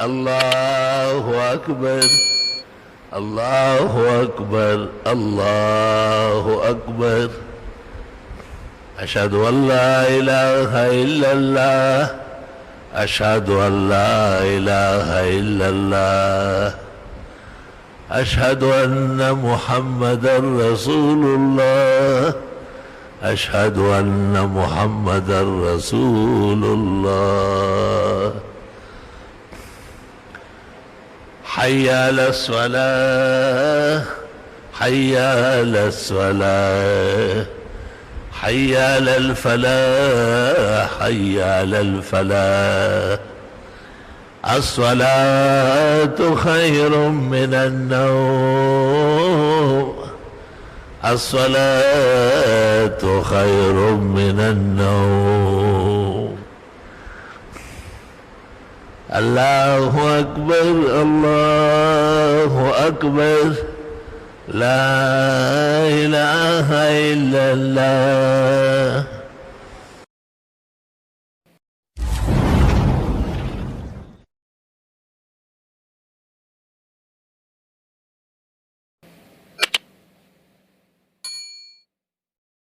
الله أكبر الله أكبر الله أكبر. أشهد أن لا إله إلا الله أشهد أن لا إله إلا الله أشهد أن محمدا رسول الله أشهد أن محمدا رسول الله. حي على الصلاة حي على الصلاة حي على الفلاح حي على الفلاح. الصلاة خير من النوم الصلاة خير من النوم. الله أكبر الله أكبر. لا إله إلا الله.